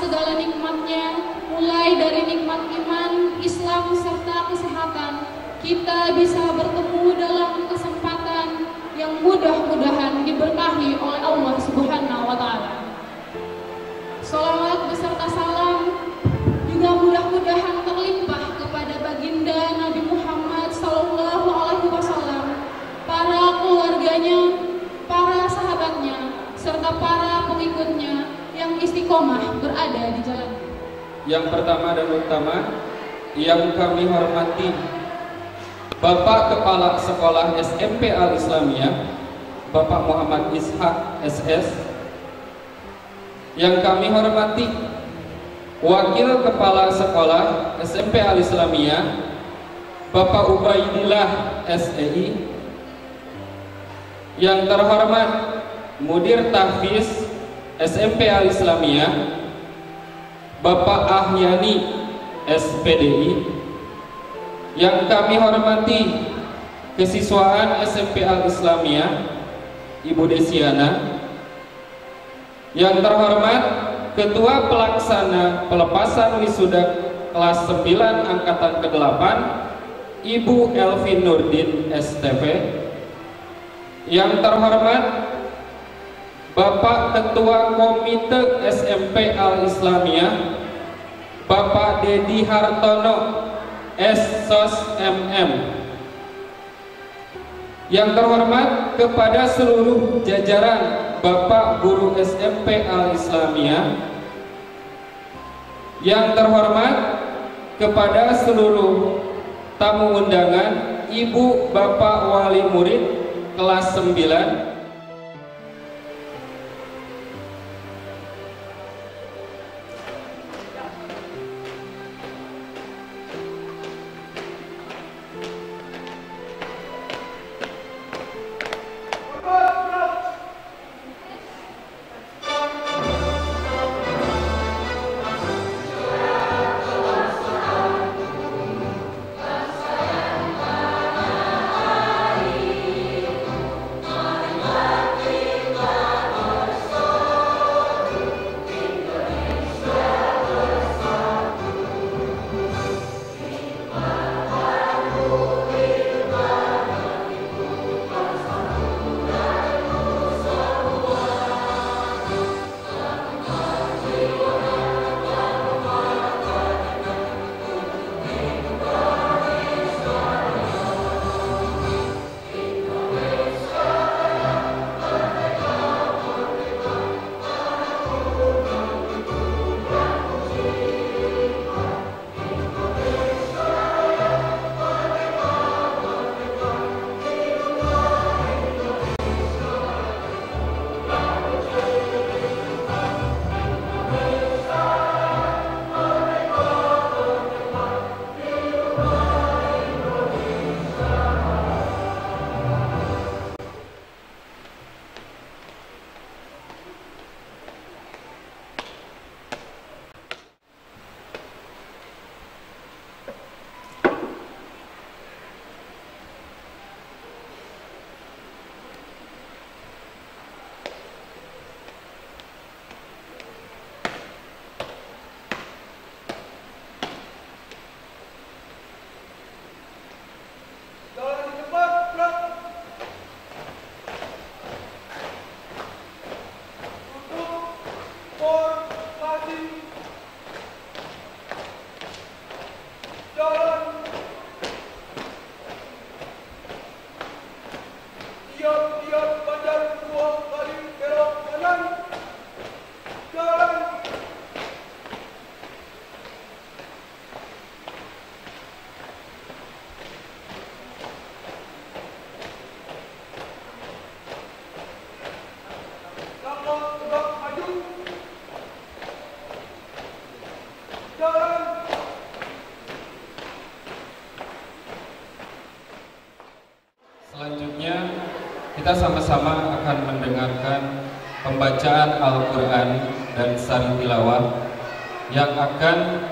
segala nikmatnya, mulai dari nikmat iman, Islam, serta kesehatan, kita bisa bertemu dalam kesempatan yang mudah-mudahan diberkahi oleh Allah Subhanahu wa Ta'ala. Salawat beserta salam juga mudah-mudahan terlimpah kepada baginda Nabi Muhammad Sallallahu Alaihi Wasallam, para keluarganya, para sahabatnya, serta para pengikutnya yang istiqomah berada di jalan. Yang pertama dan utama yang kami hormati Bapak Kepala Sekolah SMP Al-Islamiyah Bapak Muhammad Ishak SS. Yang kami hormati Wakil Kepala Sekolah SMP Al-Islamiyah Bapak Ubaidillah SEI. Yang terhormat Mudir Tahfiz SMP Al-Islamiyah Bapak Ahyani SPDI. Yang kami hormati Kesiswaan SMP Al-Islamiyah Ibu Desiana. Yang terhormat Ketua Pelaksana Pelepasan Wisuda kelas 9 Angkatan ke-8 Ibu Elvin Nurdin STP. Yang terhormat Bapak Ketua Komite SMP Al-Islamiyah Bapak Dedi Hartono SSOS MM. Yang terhormat kepada seluruh jajaran Bapak Guru SMP Al-Islamiyah. Yang terhormat kepada seluruh tamu undangan, Ibu Bapak Wali Murid kelas 9. Selanjutnya kita sama-sama akan mendengarkan pembacaan Al-Quran dan sari tilawah yang akan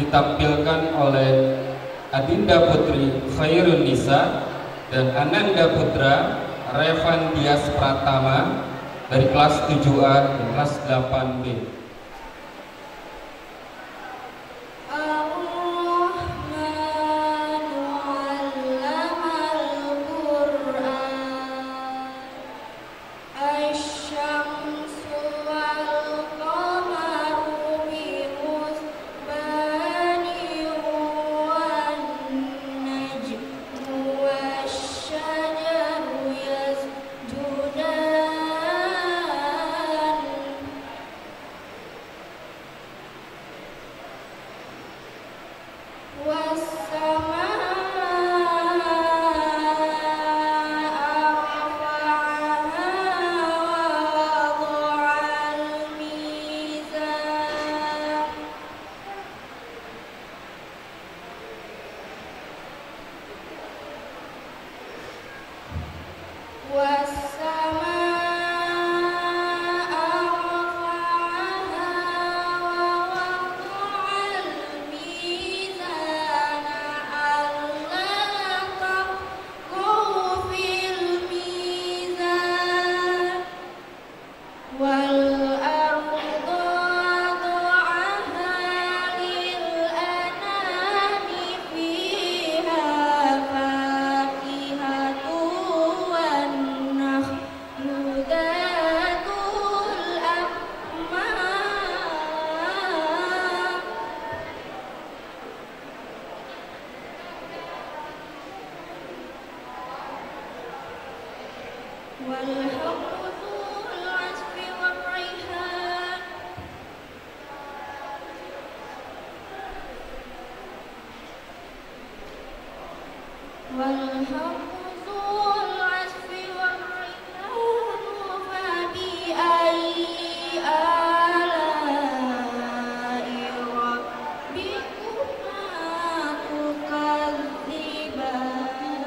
ditampilkan oleh Adinda Putri Khairun Nisa dan Ananda Putra Revan Dias Pratama dari kelas 7A dan kelas 8B.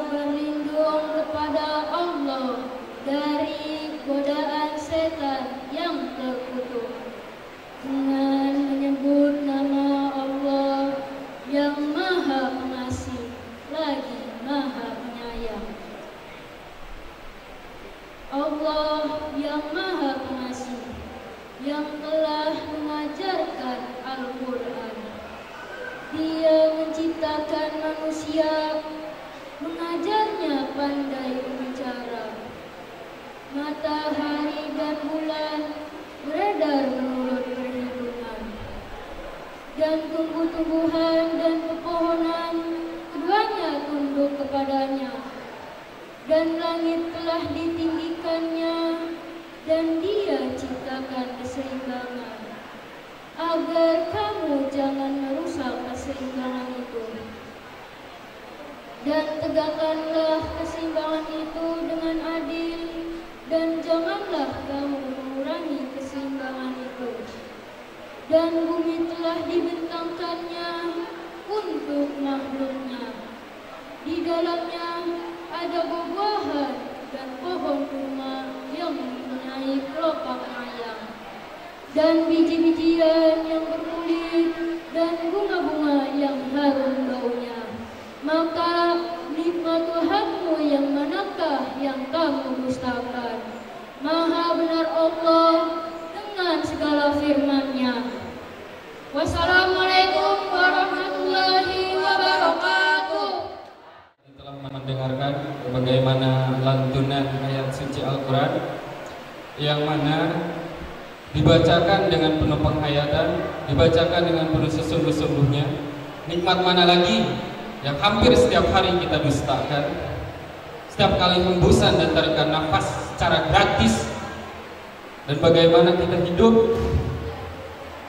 Berlindung kepada Allah dari godaan setan yang terkutuk dengan menyebut nama Allah yang Maha Pengasih lagi Maha Penyayang. Allah yang Maha Pengasih yang telah mengajarkan Al-Quran. Dia menciptakan manusia, mengajarnya pandai berbicara. Matahari dan bulan beredar menurut perhitungan, dan tumbuh-tumbuhan dan pepohonan keduanya tunduk kepadanya. Dan langit telah ditinggikannya, dan Dia ciptakan keseimbangan, agar kamu jangan merusak keseimbangan itu. Dan tegakkanlah keseimbangan itu dengan adil, dan janganlah kamu mengurangi keseimbangan itu. Dan bumi telah dibentangkannya untuk makhluknya. Di dalamnya ada buah-buahan dan pohon kurma yang mempunyai kelopak ayam, dan biji-bijian yang berkulit, dan bunga-bunga yang harum baunya. Maka nikmat Tuhanmu yang manakah yang kamu dustakan? Maha benar Allah dengan segala firman-Nya. Wassalamualaikum warahmatullahi wabarakatuh. Telah mendengarkan bagaimana lantunan ayat suci Al-Quran yang mana dibacakan dengan penuh penghayatan, dibacakan dengan penuh sesungguh-sungguhnya. Nikmat mana lagi yang hampir setiap hari kita dustakan? Setiap kali hembusan dan tarikan nafas secara gratis. Dan bagaimana kita hidup,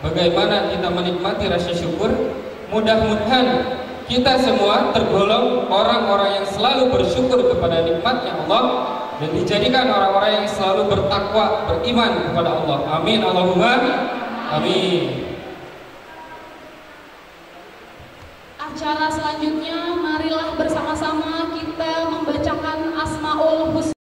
bagaimana kita menikmati rasa syukur. Mudah-mudahan kita semua tergolong orang-orang yang selalu bersyukur kepada nikmatnya Allah, dan dijadikan orang-orang yang selalu bertakwa, beriman kepada Allah. Amin Allahumma amin. Acara selanjutnya, marilah bersama-sama kita membacakan Asmaul Husna.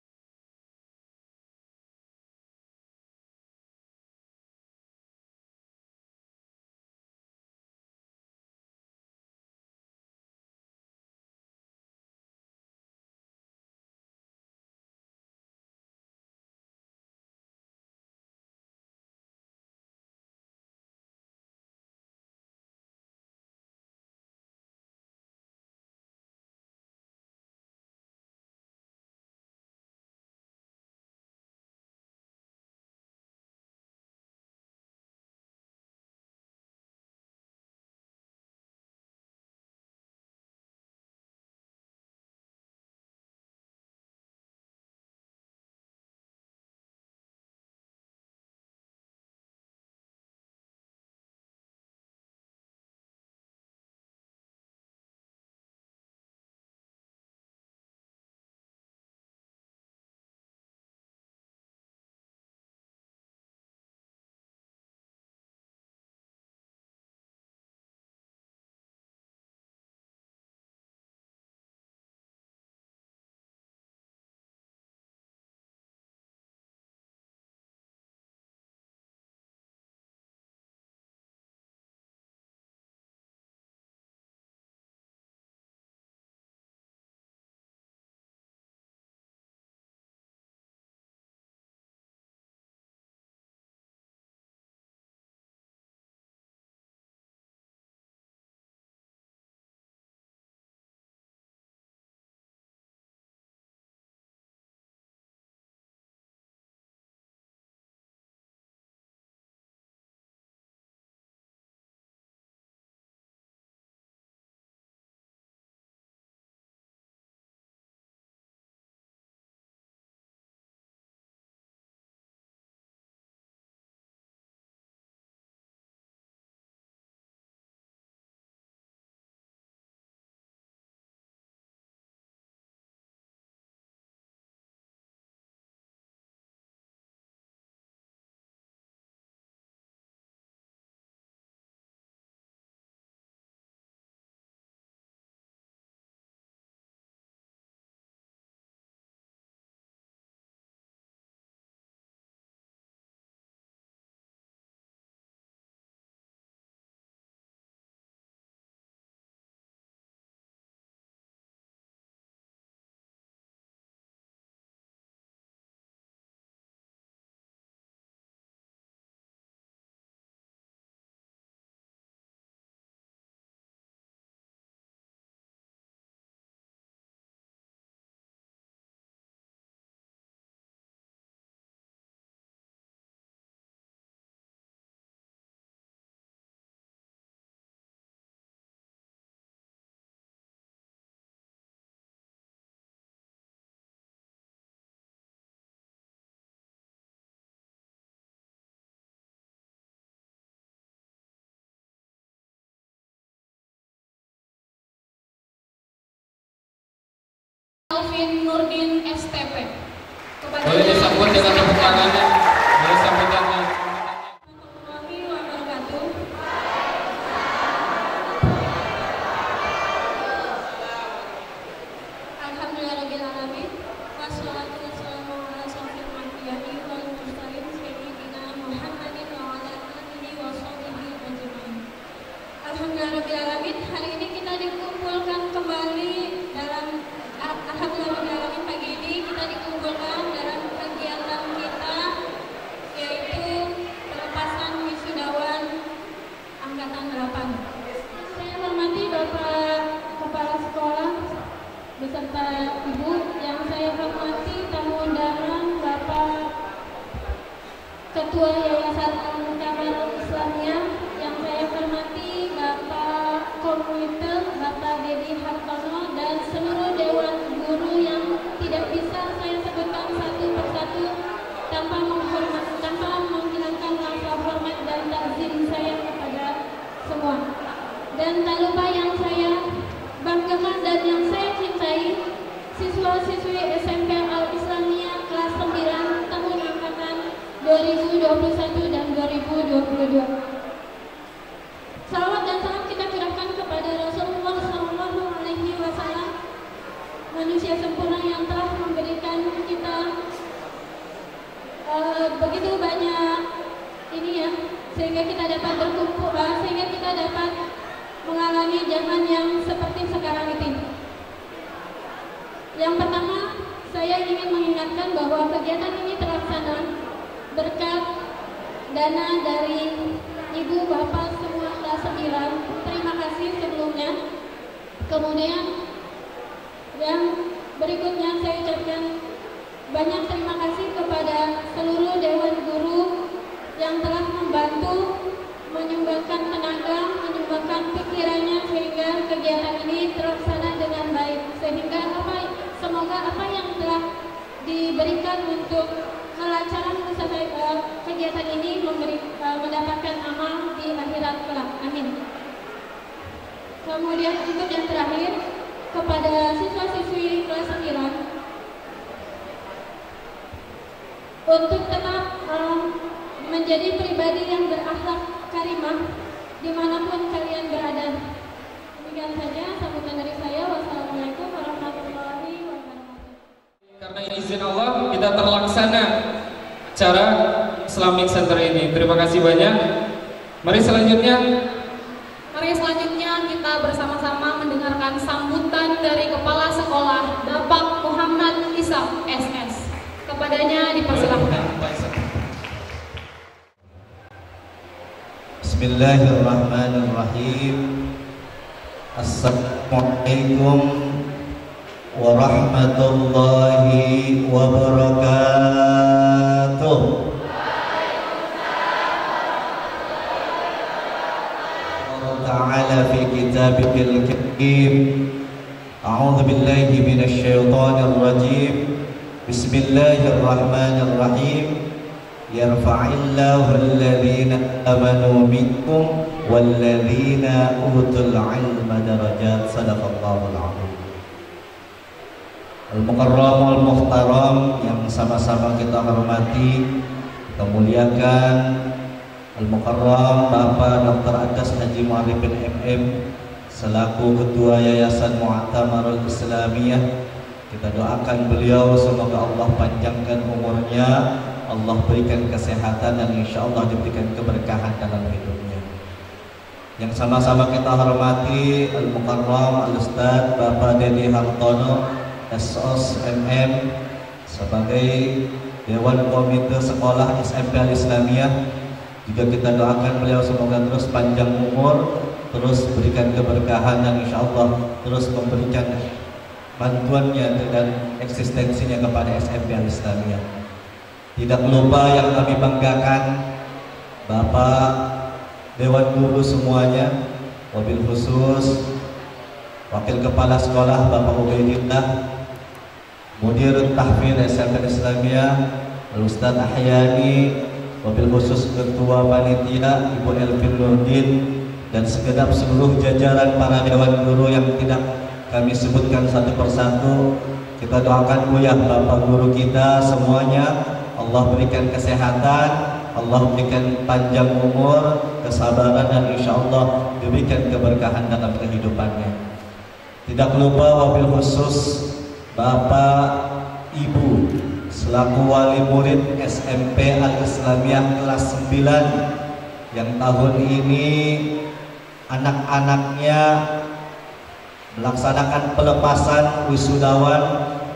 Arifin Nurdin STP. Boleh disambut dengan tepuk tangannya. Boleh sambutan dengan warahmatullahi wabarakatuh. Alhamdulillahirabbil alamin. Wassalatu wassalamu ala asyrofil anbiya'i wal mursalin sayyidina Muhammadin wa ala alihi wa sahbihi ajmain. Alhamdulillahirabbil alamin. Hari ini kita dikumpulkan kembali dalam alhamdulillahirabbil alamin. Pagi ini kita dikumpulkan dalam kegiatan kita, yaitu pelepasan wisudawan angkatan 8. Saya hormati Bapak Kepala Sekolah beserta Ibu, yang saya hormati tamu undangan Bapak Ketua Yayasan Al-Kamal Islamiyah, yang saya hormati Bapak Komite Bapak Dedi Hartono, dan seluruh Dewan Guru yang tidak bisa saya sebutkan satu persatu tanpa menghilangkan rasa hormat dan takzim saya kepada semua. Dan tak lupa yang saya banggakan dan yang saya cintai, siswa-siswi SMP Al-Islamiyah kelas 9 tahun angkatan 2021 dan 2022. Salawat dan salam kita curahkan kepada Rasulullah SAW, manusia sempurna yang telah memberikan kita begitu banyak ini ya, sehingga kita dapat berkumpul, sehingga kita dapat mengalami zaman yang seperti sekarang ini. Yang pertama, saya ingin mengingatkan bahwa kegiatan ini terlaksana berkat dana dari Ibu Bapak semua kelas 9. Terima kasih sebelumnya. Kemudian yang berikutnya saya ucapkan banyak terima kasih kepada seluruh Dewan Guru yang telah membantu, menyumbangkan tenaga, menyumbangkan pikirannya sehingga kegiatan ini terlaksana dengan baik. Sehingga semoga apa yang telah diberikan untuk kelancaran kegiatan ini mendapatkan amal di akhirat kelak. Amin. Kemudian untuk yang terakhir, kepada siswa-siswi kelas 9 untuk tetap menjadi pribadi yang berakhlak karimah dimanapun kalian berada. Demikian saja sambutan dari saya. Wassalamualaikum warahmatullahi wabarakatuh. Karena izin Allah kita terlaksana acara Islamic Center ini. Terima kasih banyak. Mari selanjutnya kita bersama-sama mendengarkan sambutan dari Kepala Sekolah Bapak Muhammad Ishaq SS. Kepadanya dipersilakan. Bismillahirrahmanirrahim. Assalamualaikum warahmatullahi wabarakatuh. Allah Ta'ala fi kitabihil karim. A'udzu billahi minasy syaithanir rajim. Bismillahirrahmanirrahim. Yarfa'illahu alladhina amanu minkum walladhina utul ilma darajat. Sadaqallahul azim. Al-Mukarram wal-Muhtaram yang sama-sama kita hormati, kita muliakan, Al-Mukarram Bapak Dr. Adas Haji Mu'arifin MM selaku Ketua Yayasan Mu'tamarul Islamiyah. Kita doakan beliau semoga Allah panjangkan umurnya, Allah berikan kesehatan, dan insya Allah diberikan keberkahan dalam hidupnya. Yang sama-sama kita hormati Al-Mukarram Al-Ustadz Bapak Dedi Hartono SOS MM sebagai Dewan Komite Sekolah SMP Al-Islamiyah. Juga kita doakan beliau semoga terus panjang umur, terus berikan keberkahan, dan insya Allah terus memberikan bantuannya dan eksistensinya kepada SMP Al-Islamiyah. Tidak lupa yang kami banggakan Bapak Dewan Guru semuanya, wabil khusus Wakil Kepala Sekolah Bapak Ubaidillah, Mudir Tahfidz SMP Islamiyah Al-Ustadz Ahyani, wabil khusus Ketua Panitia Ibu Elvin Nurdin, dan segenap seluruh jajaran para Dewan Guru yang tidak kami sebutkan satu persatu. Kita doakan Buya, Bapak guru kita semuanya, Allah berikan kesehatan, Allah berikan panjang umur, kesabaran, dan insya Allah diberikan keberkahan dalam kehidupannya. Tidak lupa wabil khusus Bapak Ibu selaku wali murid SMP Al-Islamiyah kelas 9 yang tahun ini anak-anaknya melaksanakan pelepasan wisudawan,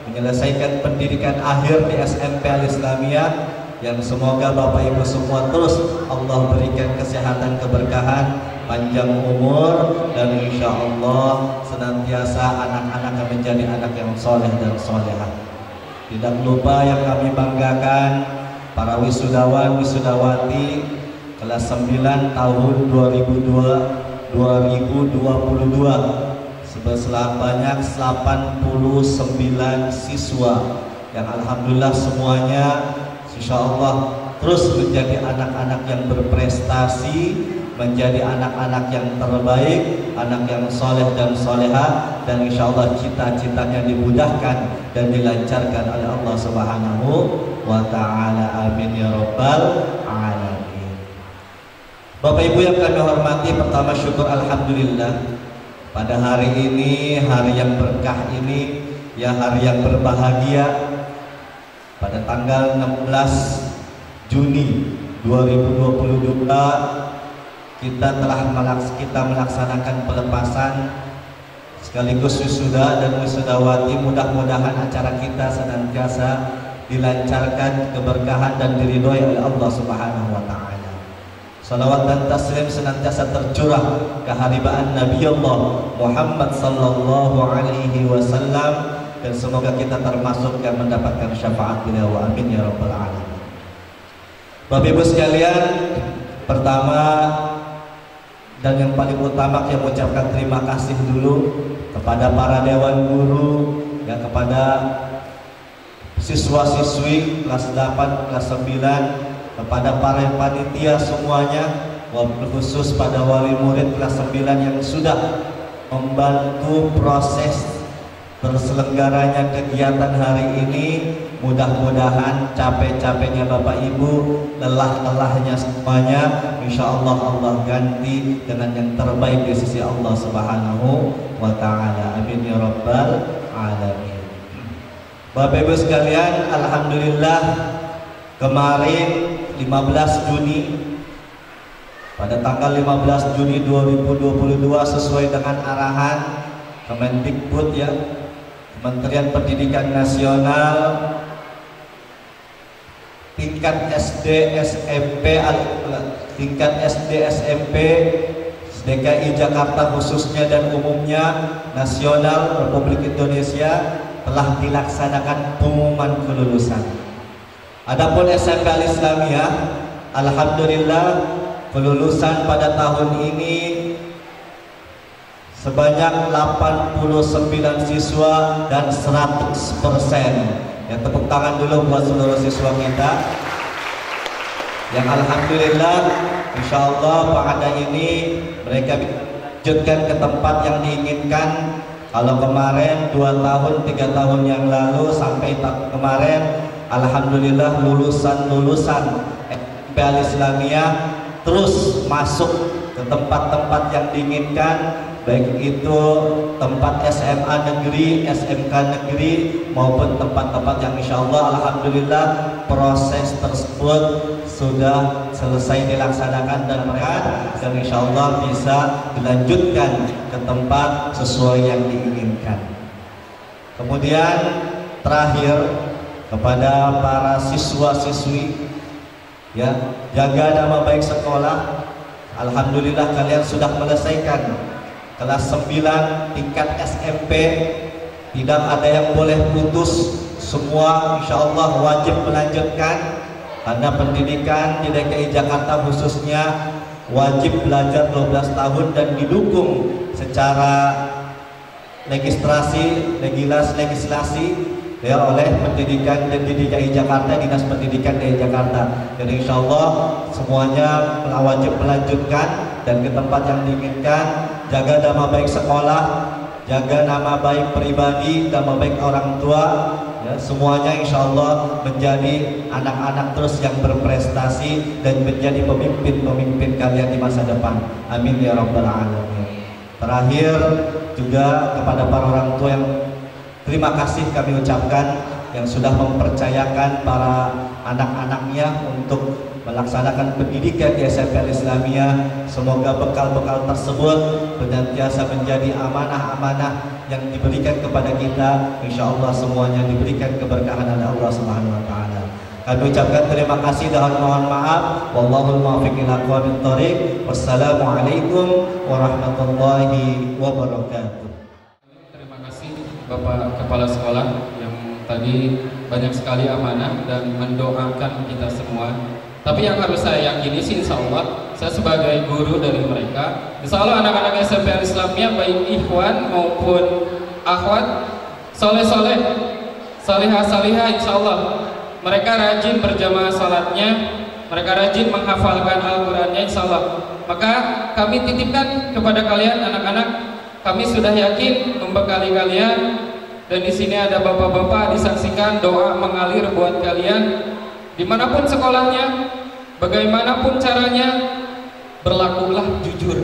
menyelesaikan pendidikan akhir di SMP Al-Islamiyah, yang semoga Bapak Ibu semua terus Allah berikan kesehatan, keberkahan, panjang umur, dan insya Allah senantiasa anak-anak menjadi anak yang soleh dan solehah. Tidak lupa yang kami banggakan para wisudawan wisudawati kelas 9 tahun 2022 sebanyak 89 siswa yang alhamdulillah semuanya insya Allah terus menjadi anak-anak yang berprestasi, menjadi anak-anak yang terbaik, anak yang soleh dan soleha, dan insya Allah cita-citanya dimudahkan dan dilancarkan oleh Allah Subhanahu wa ta'ala. Amin ya rabbal alamin. Bapak Ibu yang kami hormati, pertama syukur alhamdulillah pada hari ini, hari yang berkah ini, ya hari yang berbahagia. Pada tanggal 16 Juni 2022 kita melaksanakan pelepasan sekaligus wisuda dan wisudawati. Mudah-mudahan acara kita senantiasa dilancarkan, keberkahan dan diridhoi oleh Allah Subhanahu wa ta'ala. Salawat dan taslim senantiasa tercurah keharibaan Nabi Allah Muhammad sallallahu alaihi wasallam, dan semoga kita termasuk yang mendapatkan syafaat beliau. Amin ya rabbal alamin. Bapak Ibu sekalian, pertama dan yang paling utama saya mengucapkan terima kasih dulu kepada para dewan guru, ya, kepada siswa-siswi kelas 8, kelas 9, kepada para panitia semuanya, wabil khusus pada wali murid kelas 9 yang sudah membantu proses terselenggaranya kegiatan hari ini. Mudah-mudahan capek-capeknya Bapak Ibu, lelah-lelahnya semuanya, insya Allah Allah ganti dengan yang terbaik di sisi Allah Subhanahu wa ta'ala. Amin ya rabbal alamin. Bapak Ibu sekalian, alhamdulillah kemarin 15 Juni, pada tanggal 15 Juni 2022 sesuai dengan arahan Kemendikbud, ya, Kementerian Pendidikan Nasional, tingkat SD SMP DKI Jakarta khususnya dan umumnya nasional Republik Indonesia telah dilaksanakan pengumuman kelulusan. Adapun SMP Al-Islamiyah, alhamdulillah kelulusan pada tahun ini sebanyak 89 siswa dan 100%. Ya, tepuk tangan dulu buat seluruh siswa kita yang alhamdulillah insya Allah pada ini mereka lanjutkan ke tempat yang diinginkan. Kalau kemarin 2 tahun 3 tahun yang lalu sampai kemarin alhamdulillah lulusan SMP Al-Islamiyah terus masuk ke tempat-tempat yang diinginkan, baik itu tempat SMA negeri, SMK negeri, maupun tempat-tempat yang insya Allah alhamdulillah proses tersebut sudah selesai dilaksanakan dan insya Allah bisa dilanjutkan ke tempat sesuai yang diinginkan. Kemudian terakhir kepada para siswa-siswi, ya, jaga nama baik sekolah. Alhamdulillah kalian sudah menyelesaikan kelas 9 tingkat SMP, tidak ada yang boleh putus, semua insya Allah wajib melanjutkan, karena pendidikan di DKI Jakarta khususnya wajib belajar 12 tahun dan didukung secara legislasi ya oleh pendidikan dan di DKI Jakarta, Dinas Pendidikan DKI Jakarta. Jadi insya Allah semuanya wajib melanjutkan dan ke tempat yang diinginkan. Jaga nama baik sekolah, jaga nama baik pribadi, nama baik orang tua, ya, semuanya insya Allah menjadi anak-anak terus yang berprestasi dan menjadi pemimpin-pemimpin kalian di masa depan. Amin ya rabbal alamin. Terakhir juga kepada para orang tua yang terima kasih kami ucapkan yang sudah mempercayakan para anak-anaknya untuk melaksanakan pendidikan di SMP Al-Islamiyah. Semoga bekal-bekal tersebut senantiasa menjadi amanah-amanah yang diberikan kepada kita. Insya Allah semuanya diberikan keberkahan oleh Allah Subhanahu Wa Taala. Kami ucapkan terima kasih dan mohon maaf. Wallahul muwaffiq ila aqwamit thoriq. Wassalamualaikum warahmatullahi wabarakatuh. Terima kasih Bapak Kepala Sekolah yang tadi banyak sekali amanah dan mendoakan kita semua. Tapi yang harus saya yakini sih insya Allah, saya sebagai guru dari mereka, insya Allah anak-anak SMP Al-Islamiyah baik ikhwan maupun akhwat soleh-soleh, salihah-salihah insya Allah. Mereka rajin berjamaah salatnya, mereka rajin menghafalkan Al-Qurannya insya Allah. Maka kami titipkan kepada kalian anak-anak, kami sudah yakin membekali kalian. Dan di sini ada bapak-bapak, disaksikan doa mengalir buat kalian. Dimanapun sekolahnya, bagaimanapun caranya, berlakulah jujur.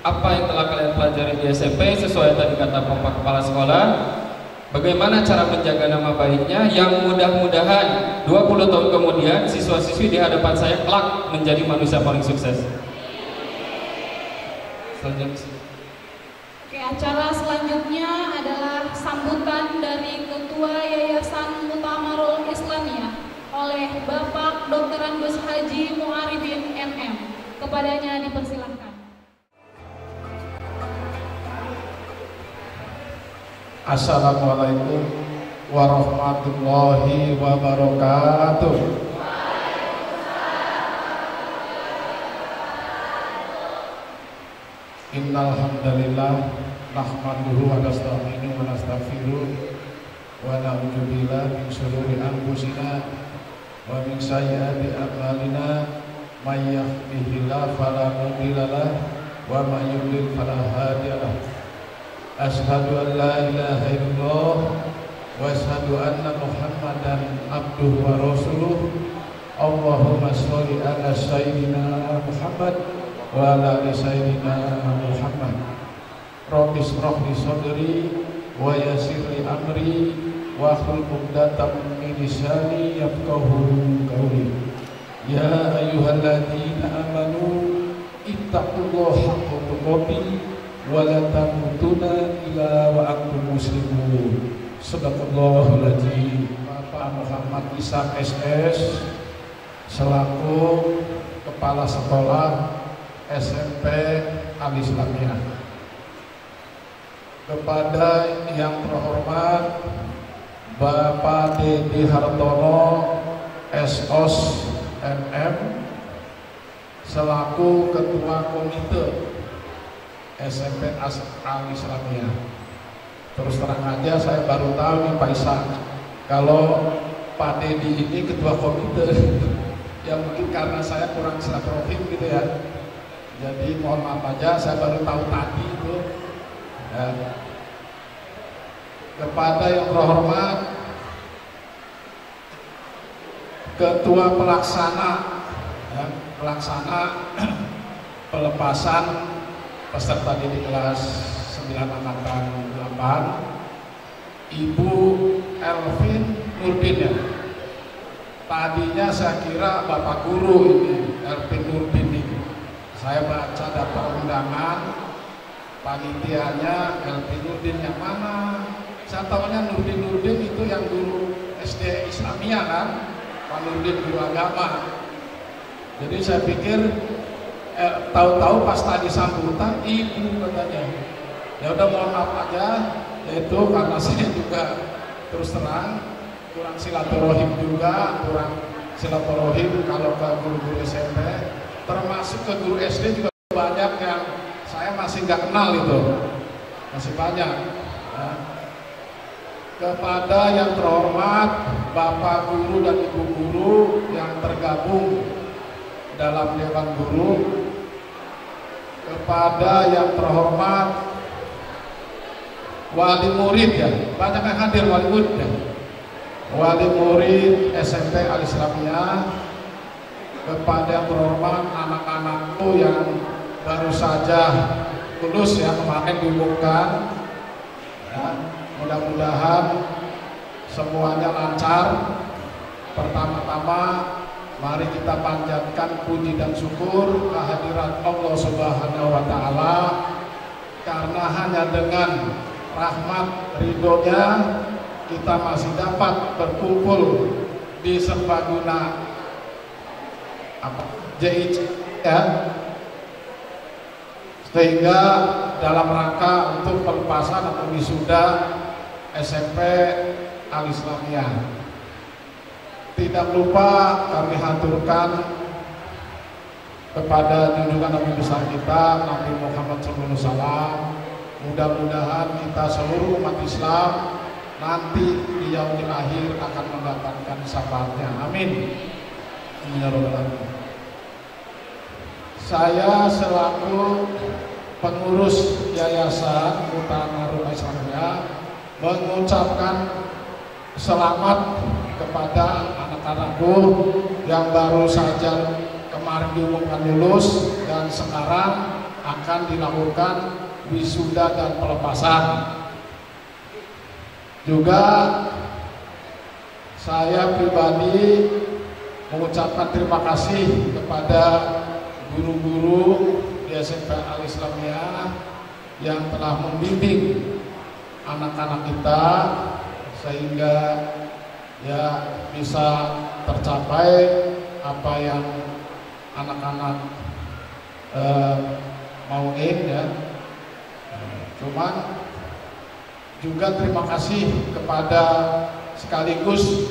Apa yang telah kalian pelajari di SMP sesuai tadi kata Bapak Kepala Sekolah. Bagaimana cara menjaga nama baiknya, yang mudah-mudahan 20 tahun kemudian siswa-siswi di hadapan saya kelak menjadi manusia paling sukses. Oke, acara selanjutnya adalah sambutan dari Ketua Yayasan Mutamarul Islamiyah oleh Bapak Dr. Angus Haji Muarifin MM. Kepadanya dipersilahkan. Assalamualaikum warahmatullahi wabarakatuh. Innal hamdalillah nahmaduhu wa nasta'inuhu wa nastaghfiruh wa na'udzu billahi min shururi anfusina wa min sayyiati a'malina may yahdihillahu fala mudilla lahu wa may yudlil fala hadiya lahu. Asyhadu an la ilaha illallah wa asyhadu anna Muhammadan abduhu wa rasuluh. Allahumma sholli ala sayyidina Muhammad wa ala ali sayyidina Muhammad. Rabbi shrah li sadri wa yassir li amri wa hlul 'uqdatam min lisani yafqahu qawli. Ya ayyuhalladzina amanu ittaqullaha haqqa tuqatih wa la tamutunna illa wa antum muslimun. Shadaqallahul adzim. Bapak Muhammad Ishaq SS selaku Kepala Sekolah SMP Al-Islamiyah. Kepada yang terhormat Bapak Dedi Hartono SOS MM selaku Ketua Komite SMP Al-Islamiyah. Terus terang aja saya baru tahu nih Pak Ishaq, kalau Pak Dedi ini Ketua Komite. Ya mungkin karena saya kurang silaturahim gitu ya. Jadi mohon maaf aja, saya baru tahu tadi itu. Ya. Kepada yang terhormat Ketua Pelaksana, ya, pelaksana pelepasan peserta didik kelas 9 angkatan 8, Ibu Elvin Nurdin ya. Tadinya saya kira Bapak Guru ini, Elvin Nurdin ini. Saya baca daftar undangan, panitianya Elvin Nurdin yang mana? Saya tahunya Nurdin itu yang guru SD Islamiyah kan, Pak Nurdin guru agama. Jadi saya pikir tahu-tahu pas tadi sambutan ibu katanya. Ya udah mohon maaf aja, yaitu karena saya juga terus terang kurang silaturahim kalau ke guru-guru SMP, termasuk ke guru SD juga banyak yang saya masih nggak kenal itu, masih banyak. Ya. Kepada yang terhormat Bapak Guru dan Ibu Guru yang tergabung dalam Dewan Guru, kepada yang terhormat wali murid ya, banyak yang hadir wali murid ya. Wali murid SMP Al-Islamiyah, kepada terhormat anak-anakku yang baru saja lulus ya, kemarin diumumkan ya, mudah-mudahan semuanya lancar. Pertama-tama mari kita panjatkan puji dan syukur kehadirat Allah Subhanahu wa Ta'ala, karena hanya dengan rahmat ridhonya kita masih dapat berkumpul di Serbaguna JIC ya, sehingga dalam rangka untuk pelepasan atau wisuda SMP Al-Islamiyah. Tidak lupa kami haturkan kepada junjungan Nabi besar kita Nabi Muhammad SAW. Mudah-mudahan kita seluruh umat Islam nanti di yaumil akhir akan mendapatkan syafaatnya. Amin. Saya selaku pengurus Yayasan Utama Rumah Islamiyah mengucapkan selamat kepada anak-anakku yang baru saja kemarin diumumkan lulus dan sekarang akan dilakukan wisuda dan pelepasan. Juga saya pribadi mengucapkan terima kasih kepada guru-guru di SMP Al-Islamiyah yang telah membimbing anak-anak kita sehingga ya bisa tercapai apa yang anak-anak mauin ya. Cuman juga terima kasih kepada, sekaligus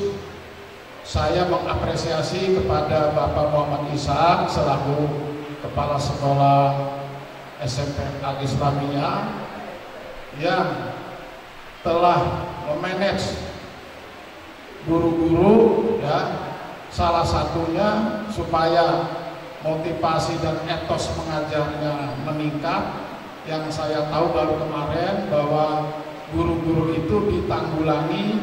saya mengapresiasi kepada Bapak Muhammad Ishak selaku Kepala Sekolah SMP Al-Islamiyah yang telah memanage guru-guru ya, salah satunya supaya motivasi dan etos mengajarnya meningkat. Yang saya tahu baru kemarin bahwa guru-guru itu ditanggulangi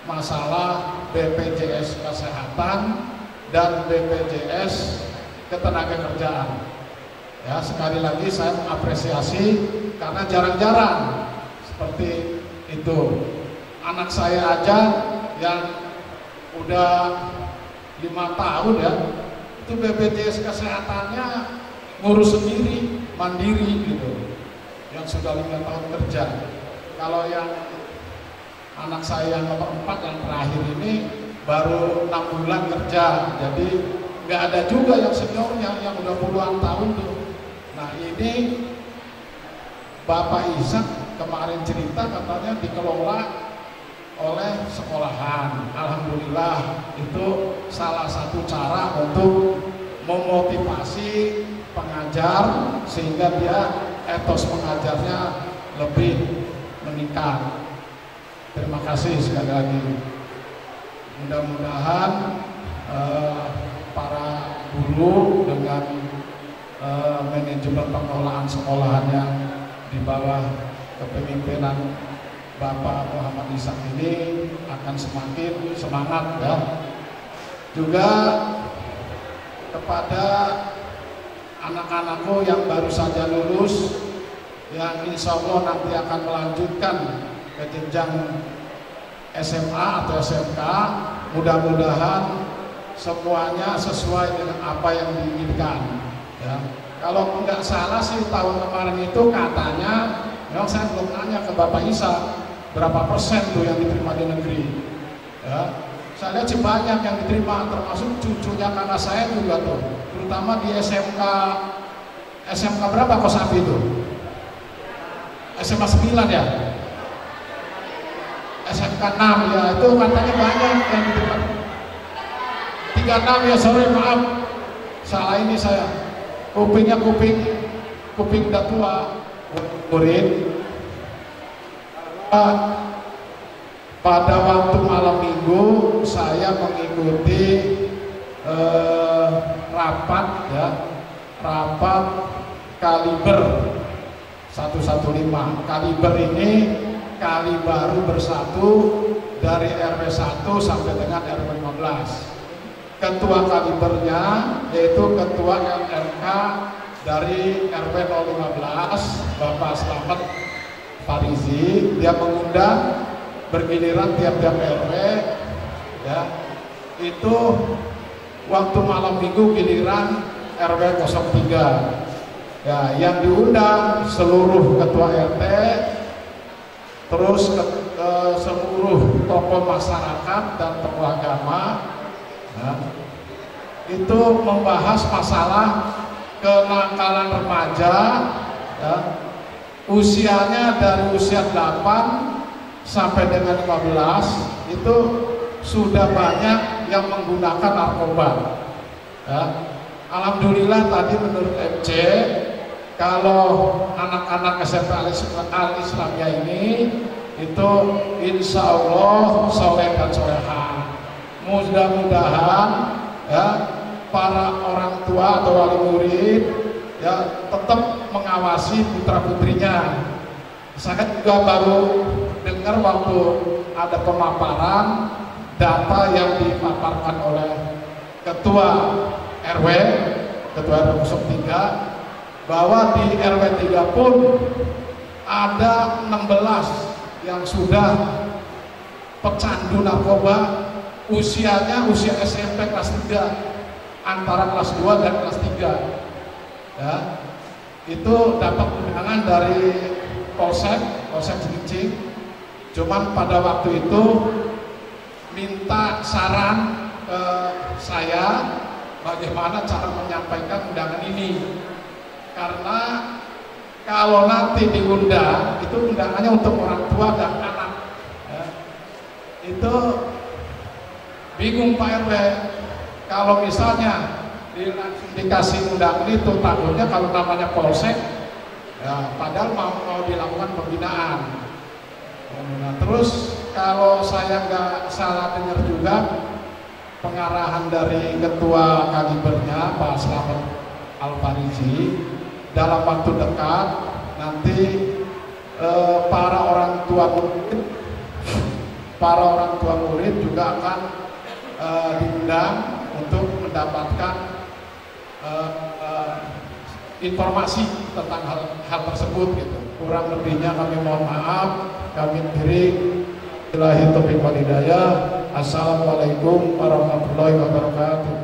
masalah BPJS Kesehatan dan BPJS Ketenagakerjaan. Ya, sekali lagi saya mengapresiasi karena jarang-jarang seperti itu. Anak saya aja yang udah 5 tahun ya, itu BPJS Kesehatannya ngurus sendiri, mandiri gitu. Yang sudah 5 tahun kerja. Kalau yang anak saya yang nomor 4 yang terakhir ini baru 6 bulan kerja, jadi nggak ada juga yang seniornya yang udah puluhan tahun tuh. Nah ini Bapak Ishak kemarin cerita katanya dikelola oleh sekolahan. Alhamdulillah itu salah satu cara untuk memotivasi pengajar sehingga dia etos mengajarnya lebih meningkat. Terima kasih sekali lagi. Mudah-mudahan para guru dengan manajemen pengelolaan sekolahan yang di bawah kepemimpinan Bapak Muhammad Ishak ini akan semakin semangat ya. Juga kepada anak-anakku yang baru saja lulus, yang insya Allah nanti akan melanjutkan ke jenjang SMA atau SMK, mudah-mudahan semuanya sesuai dengan apa yang diinginkan ya. Kalau nggak salah sih tahun kemarin itu katanya, memang saya belum nanya ke Bapak Ishak berapa persen tuh yang diterima di negeri ya. Saya lihat sih banyak yang diterima, termasuk cucunya kakak saya juga tuh, terutama di SMK berapa Kosapi itu? SMA 9 ya? SMK 6 ya, itu katanya banyak yang diterima. 36 ya, sorry maaf, salah ini saya, kuping udah tua, murid. Pada waktu malam minggu saya mengikuti rapat kaliber 115. Kaliber ini Kali Baru Bersatu dari RW 1 sampai dengan RW 15. Ketua Kalibernya yaitu Ketua LRK dari RW 015 Bapak Slamet Farizi. Dia mengundang bergiliran tiap-tiap RW, ya. Itu waktu malam minggu giliran RW 03. Ya, yang diundang seluruh ketua RT, terus seluruh tokoh masyarakat dan tokoh agama, ya, itu membahas masalah kenakalan remaja, ya, usianya dari usia 8 sampai dengan 15 itu sudah banyak yang menggunakan narkoba, ya. Alhamdulillah tadi menurut MC, kalau anak-anak SMP Al-Islamiyah ini itu insya Allah soleh dan soleha. Mudah-mudahan ya para orang tua atau wali murid ya tetap mengawasi putra putrinya. Saya juga baru dengar waktu ada pemaparan data yang dipaparkan oleh ketua RW 03 bahwa di RW 3 pun ada 16 yang sudah pecandu narkoba, usianya usia SMP kelas 3, antara kelas 2 dan kelas 3. Ya, itu dapat undangan dari Polsek Cilincing. Cuman pada waktu itu minta saran ke saya bagaimana cara menyampaikan undangan ini, karena kalau nanti diundang itu undangannya untuk orang tua dan anak, ya. Itu bingung Pak RW, kalau misalnya langsung dikasih undangan itu takutnya kalau namanya polsek, ya, padahal mau dilakukan pembinaan. Nah, terus kalau saya nggak salah dengar juga pengarahan dari ketua Kalibernya Pak Slamet Al-Farizi, dalam waktu dekat nanti para orang tua murid juga akan diundang untuk mendapatkan informasi tentang hal tersebut gitu. Kurang lebihnya kami mohon maaf, kami diri billahi taufiq wal hidayah. Assalamualaikum warahmatullahi wabarakatuh.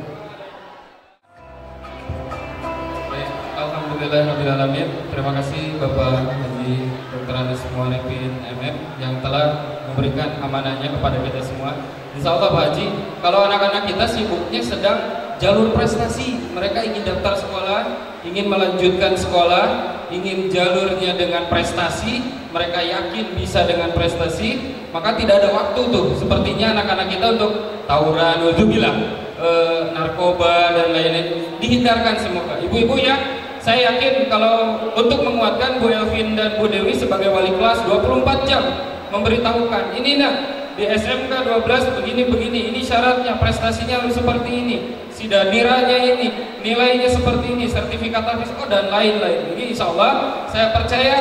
Baik, alhamdulillahirrahmanirrahim. Terima kasih Bapak Haji Dr. Andes Muarifin MM yang telah memberikan amanahnya kepada kita semua. Insya Allah Pak Haji, kalau anak-anak kita sibuknya sedang jalur prestasi, mereka ingin daftar sekolah, ingin melanjutkan sekolah, ingin jalurnya dengan prestasi, mereka yakin bisa dengan prestasi, maka tidak ada waktu tuh sepertinya anak-anak kita untuk tawuran, narkoba dan lain-lain. Dihindarkan semoga. Ibu-ibu ya, saya yakin kalau untuk menguatkan Bu Elvin dan Bu Dewi sebagai wali kelas 24 jam memberitahukan, ini nak di SMK 12 begini-begini, ini syaratnya, prestasinya harus seperti ini, sidaniranya ini, nilainya seperti ini, sertifikat habis, dan lain-lain. Jadi insya Allah saya percaya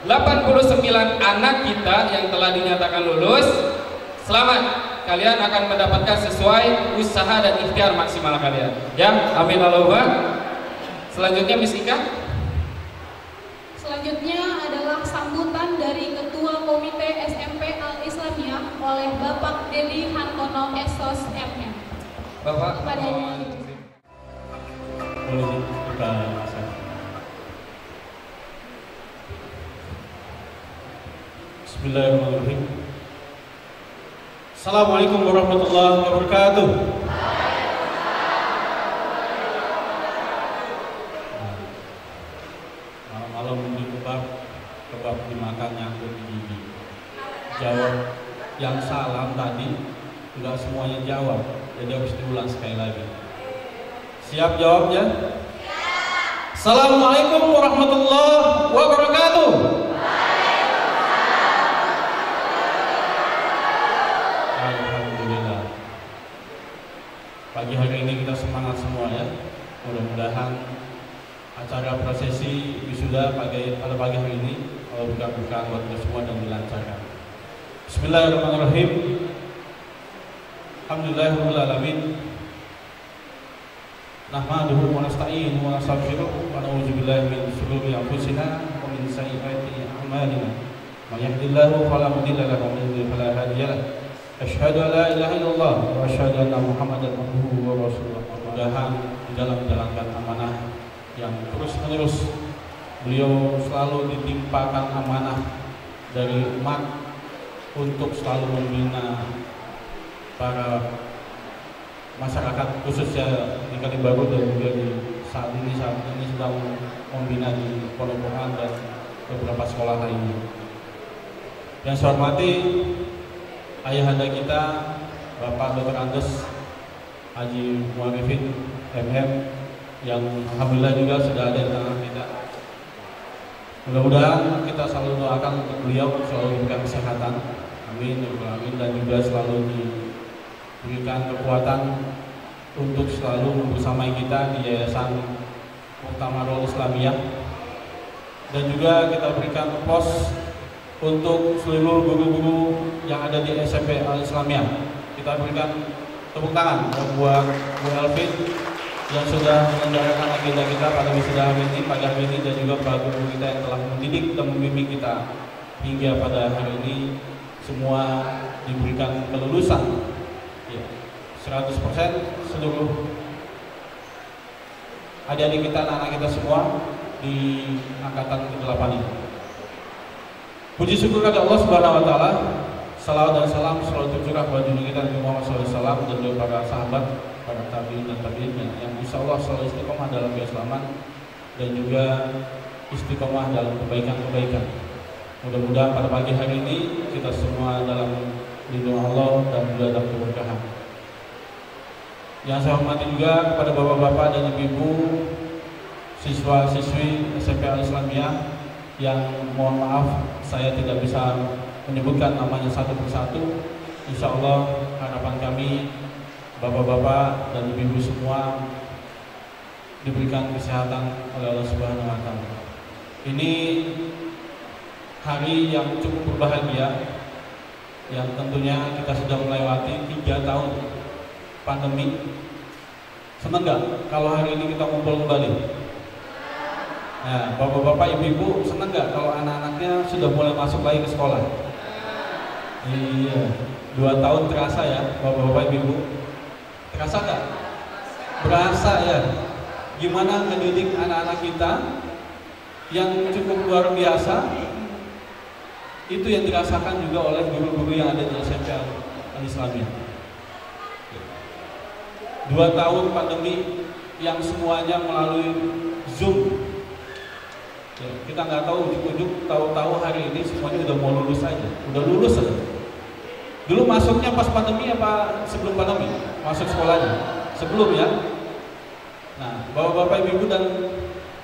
89 anak kita yang telah dinyatakan lulus, selamat, kalian akan mendapatkan sesuai usaha dan ikhtiar maksimal kalian. Ya, amin Allahumma. Selanjutnya Miss Ika. Selanjutnya adalah sambutan dari Ketua Komite SMP Al-Islamiyah oleh Bapak Dedi Hantono Esos MM. Bapak, boleh kita Bismillahirrahmanirrahim. Assalamualaikum warahmatullahi wabarakatuh. Malam di kebab dimakan nyangkut di gigi. Jawab yang salam tadi tidak semuanya jawab, jadi harus diulang sekali lagi. Siap jawabnya? Siap. Assalamualaikum warahmatullahi wabarakatuh. Alhamdulillah. Pagi hari ini kita semangat semua ya. Mudah-mudahan acara prosesi wisuda pada pagi hari ini buka-bukaan buat kita semua dan dilancarkan. Bismillahirrahmanirrahim. Alhamdulillahirabbil alamin. Nahmaduhu wa nasta'inuhu wa nastaghfiruh wa na'udzu billahi min shururi anfusina wa min sayyiati a'malina. May yahdihillahu fala mudilla lahu wa may yudlil fala hadiya lahu. Asyhadu an la ilaha illallah wa asyhadu anna Muhammadan abduhu wa rasuluh. Mudah-mudahan di dalam menjalankan amanah yang terus-menerus beliau selalu ditimpakan amanah dari umat untuk selalu membina para masyarakat khususnya di Kalibaru dan juga di saat ini sedang membina di Pondokoan dan beberapa sekolah lainnya. Yang saya hormati ayahanda kita Bapak Dr. Andes Haji Muarifin MM yang alhamdulillah juga sudah ada di tengah kita. Mudah-mudahan kita selalu doakan untuk beliau selalu diberikan kesehatan, amin, amin, dan juga selalu diberikan kekuatan untuk selalu bersamai kita di Yayasan Muktamarul Islamiyah, dan juga kita berikan pos untuk seluruh guru-guru yang ada di SMP Al Islamiyah. Kita berikan tepuk tangan buat Bu Elvin yang sudah menyelenggarakan agenda kita pada wisuda hari ini, pagi hari ini, dan juga para guru kita yang telah mendidik dan membimbing kita hingga pada hari ini. Semua diberikan kelulusan ya, 100% seluruh adik-adik kita, anak-anak kita semua di angkatan ke-8 ini. Puji syukur kepada Allah Subhanahu wa taala. Salawat dan salam selalu tercurah kepada junjungan kita Nabi Muhammad SAW dan juga para sahabat, para tabi'in dan tabi'in yang insyaallah selalu istiqomah dalam keislaman dan juga istiqomah dalam kebaikan-kebaikan. Mudah-mudahan pada pagi hari ini kita semua dalam lindungan Allah dan juga dalam keberkahan. Yang saya hormati juga kepada bapak-bapak dan ibu-ibu siswa-siswi SMP Al Islamiyah yang mohon maaf saya tidak bisa menyebutkan namanya satu persatu. Insya Allah harapan kami bapak-bapak dan ibu-ibu semua diberikan kesehatan oleh Allah Subhanahu wa taala. Ini hari yang cukup berbahagia yang tentunya kita sudah melewati 3 tahun pandemi. Senang gak kalau hari ini kita kumpul kembali? Nah, bapak-bapak, ibu-ibu senang gak kalau anak-anaknya sudah mulai masuk lagi ke sekolah? Iya, 2 tahun terasa ya bapak-bapak, ibu-ibu. Terasa gak? Berasa ya. Gimana mendidik anak-anak kita yang cukup luar biasa. Itu yang dirasakan juga oleh guru-guru yang ada di SMP Al Islamiyah. 2 tahun pandemi yang semuanya melalui Zoom. Kita nggak tahu ujuk-ujuk tahu-tahu hari ini semuanya udah mau lulus aja, udah lulus aja. Dulu masuknya pas pandemi apa sebelum pandemi? Masuk sekolahnya sebelum ya. Nah, bapak-bapak, ibu-ibu dan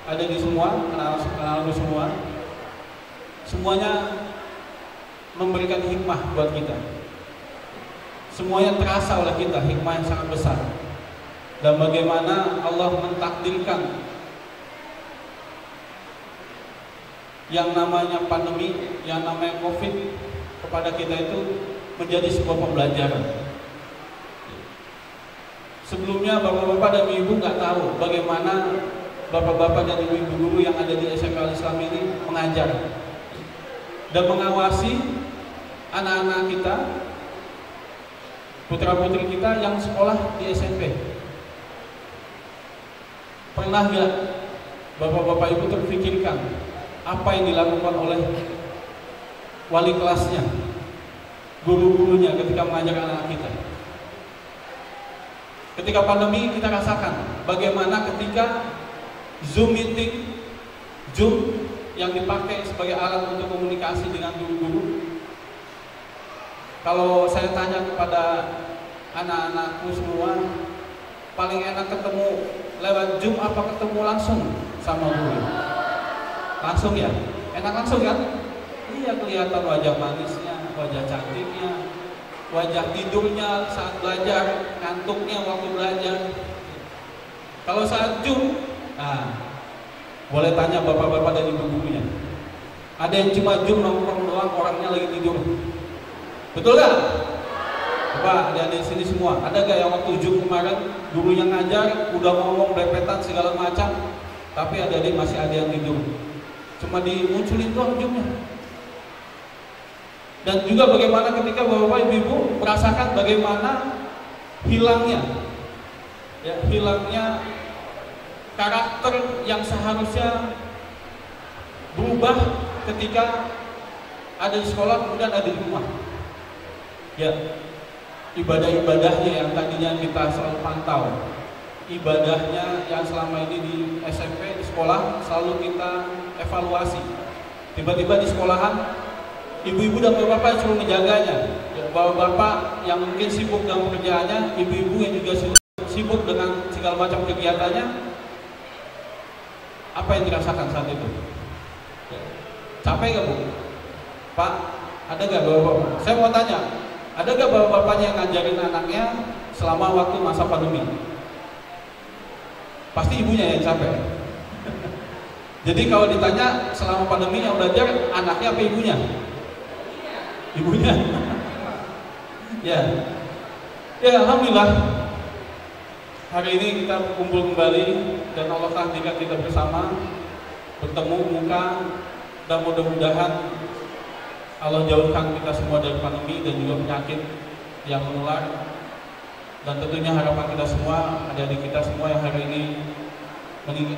adik semua, anak-anak semua, semuanya memberikan hikmah buat kita. Semuanya terasa oleh kita hikmah yang sangat besar. Dan bagaimana Allah mentakdirkan yang namanya pandemi, yang namanya COVID kepada kita itu menjadi sebuah pembelajaran. Sebelumnya bapak-bapak dan ibu nggak tahu bagaimana bapak-bapak dan ibu guru yang ada di SMP Al Islam ini mengajar dan mengawasi anak-anak kita, putra-putri kita yang sekolah di SMP. Pernah nggak bapak-bapak ibu terpikirkan apa yang dilakukan oleh wali kelasnya, guru-gurunya ketika mengajar anak kita? Ketika pandemi kita rasakan bagaimana ketika Zoom meeting, Zoom yang dipakai sebagai alat untuk komunikasi dengan guru-guru. Kalau saya tanya kepada anak-anakku semua, paling enak ketemu lewat Zoom apa ketemu langsung sama guru? Langsung ya? Enak langsung kan? Iya, kelihatan wajah manisnya, wajah cantiknya, wajah tidurnya saat belajar, ngantuknya waktu belajar. Kalau saat Zoom, nah, boleh tanya bapak-bapak dan ibu-ibunya. Ada yang cuma Zoom nongkrong doang, orangnya lagi tidur. Betul nggak? Coba adik-adik sini semua, ada gak yang waktu ujung kemarin guru yang ngajar udah ngomong berepetan segala macam, tapi adik-adik masih ada yang tidur, cuma dimunculin doang ujungnya. Dan juga bagaimana ketika bapak ibu merasakan bagaimana hilangnya karakter yang seharusnya berubah ketika ada di sekolah kemudian ada di rumah. Ya, ibadah-ibadahnya yang tadinya kita selalu pantau, ibadahnya yang selama ini di SMP, di sekolah selalu kita evaluasi. Tiba-tiba di sekolahan, ibu-ibu dan bapak suruh menjaganya. Bapak yang mungkin sibuk dengan pekerjaannya, ibu-ibu yang juga sibuk dengan segala macam kegiatannya. Apa yang dirasakan saat itu? Capek gak Bu? Pak, ada gak bapak-bapak? Saya mau tanya, ada gak bapak-bapaknya yang ngajarin anaknya selama waktu masa pandemi? Pasti ibunya yang capek. Jadi kalau ditanya selama pandemi yang belajar anaknya apa ibunya? Ibunya. Ya, alhamdulillah hari ini kita kumpul kembali dan Allah takdirkan kita bersama bertemu muka dan mudah-mudahan Allah jauhkan kita semua dari pandemi dan juga penyakit yang menular. Dan tentunya harapan kita semua, adik-adik kita semua yang hari ini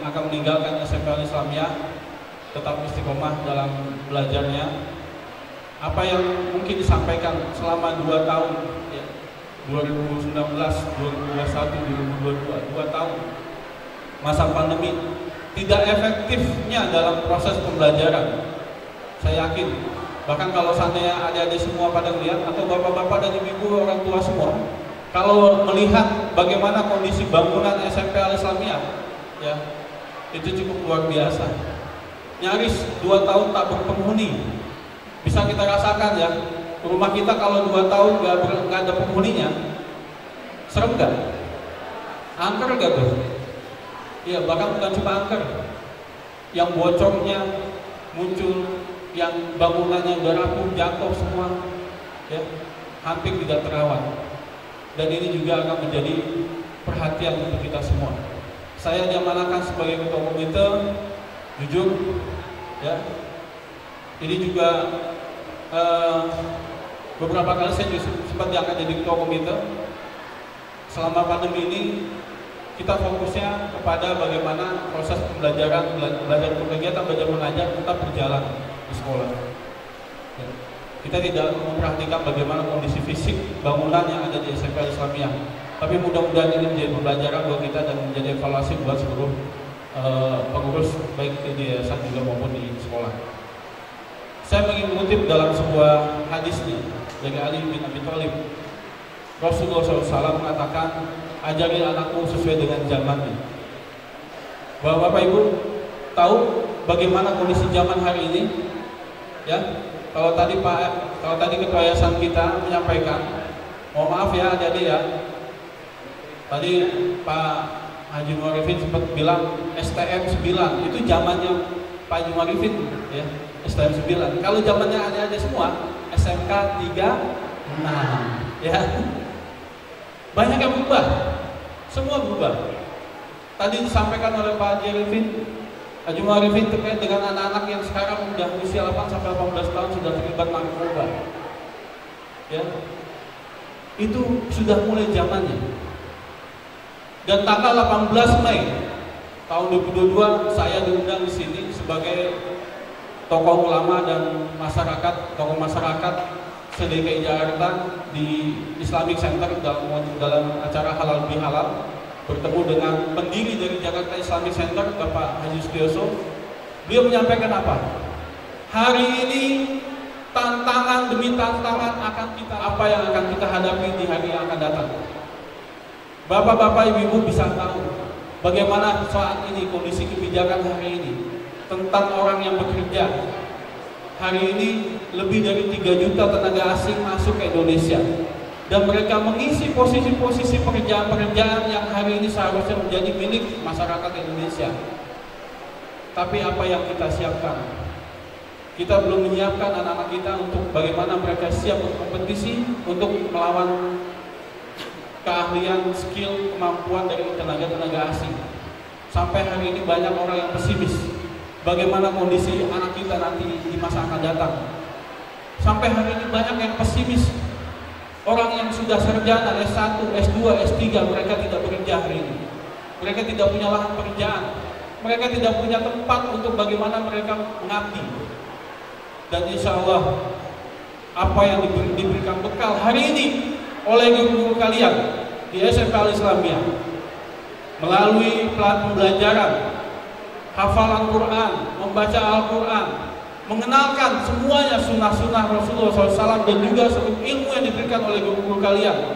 akan meninggalkan SMP Al-Islamiyah tetap istiqomah dalam belajarnya. Apa yang mungkin disampaikan selama 2 tahun, ya, 2019, 2021, 2022, 2 tahun masa pandemi, tidak efektifnya dalam proses pembelajaran. Saya yakin, bahkan kalau seandainya adik-adik semua pada melihat, atau bapak-bapak dan ibu-ibu orang tua semua, kalau melihat bagaimana kondisi bangunan SMP Al-Islamiyah, ya, itu cukup luar biasa. Nyaris 2 tahun tak berpenghuni. Bisa kita rasakan ya, rumah kita kalau 2 tahun nggak ada penghuninya, serem nggak? Angker nggak tuh? Iya, bahkan bukan cuma angker, yang bocornya muncul, yang bangunannya udah rapuh, jatuh semua, ya, hampir tidak terawat. Dan ini juga akan menjadi perhatian untuk kita semua. Saya diamanahkan sebagai ketua komite, jujur, ya. Ini juga beberapa kali saya juga sempat diangkat jadi ketua komite. Selama pandemi ini kita fokusnya kepada bagaimana proses pembelajaran, kegiatan belajar mengajar tetap berjalan di sekolah. Ya. Kita tidak memperhatikan bagaimana kondisi fisik bangunan yang ada di SMP Al-Islamiyah. Tapi mudah-mudahan ini menjadi pembelajaran buat kita dan menjadi evaluasi buat seluruh pengurus baik di yayasan juga maupun di sekolah. Saya ingin mengutip dalam sebuah hadisnya dari Ali bin Abi Thalib. Rasulullah SAW mengatakan, ajari anakku sesuai dengan zamannya. Bapak Ibu tahu bagaimana kondisi zaman hari ini? Ya, kalau tadi ketua yayasan kita menyampaikan, mohon maaf ya adik-adik ya. Tadi Pak Haji Muarifin sempat bilang STM 9, itu zamannya Pak Haji Muarifin ya. STM 9. Kalau zamannya adik-adik semua SMK 3, nah, ya. Banyak yang berubah. Semua berubah. Tadi disampaikan oleh Pak Haji Muarifin terkait dengan anak-anak yang sekarang sudah usia 8 sampai 18 tahun sudah terlibat narkoba. Ya. Itu sudah mulai zamannya. Dan tanggal 18 Mei tahun 2022 saya diundang di sini sebagai tokoh ulama dan masyarakat, tokoh masyarakat se-DKI Jakarta di Islamic Center dalam acara Halal Bihalal, bertemu dengan pendiri dari Jakarta Islamic Center, Bapak Haji Sutioso. Beliau menyampaikan apa? Hari ini tantangan demi tantangan apa yang akan kita hadapi di hari yang akan datang. Bapak-bapak, ibu-ibu bisa tahu bagaimana saat ini kondisi kebijakan hari ini tentang orang yang bekerja. Hari ini lebih dari 3 juta tenaga asing masuk ke Indonesia dan mereka mengisi posisi-posisi pekerjaan-pekerjaan yang hari ini seharusnya menjadi milik masyarakat Indonesia. Tapi apa yang kita siapkan? Kita belum menyiapkan anak-anak kita untuk bagaimana mereka siap berkompetisi untuk melawan keahlian, skill, kemampuan dari tenaga-tenaga asing. Sampai hari ini banyak orang yang pesimis bagaimana kondisi anak kita nanti di masa akan datang. Sampai hari ini banyak yang pesimis. Orang yang sudah sarjana S1, S2, S3 mereka tidak bekerja hari ini. Mereka tidak punya lahan pekerjaan. Mereka tidak punya tempat untuk bagaimana mereka mengabdi. Dan insya Allah apa yang diberikan bekal hari ini oleh guru-guru kalian di SMP Al-Islamiyah melalui pembelajaran hafalan Quran, membaca Al-Quran, mengenalkan semuanya sunnah-sunnah Rasulullah SAW dan juga ilmu yang diberikan oleh guru-guru kalian.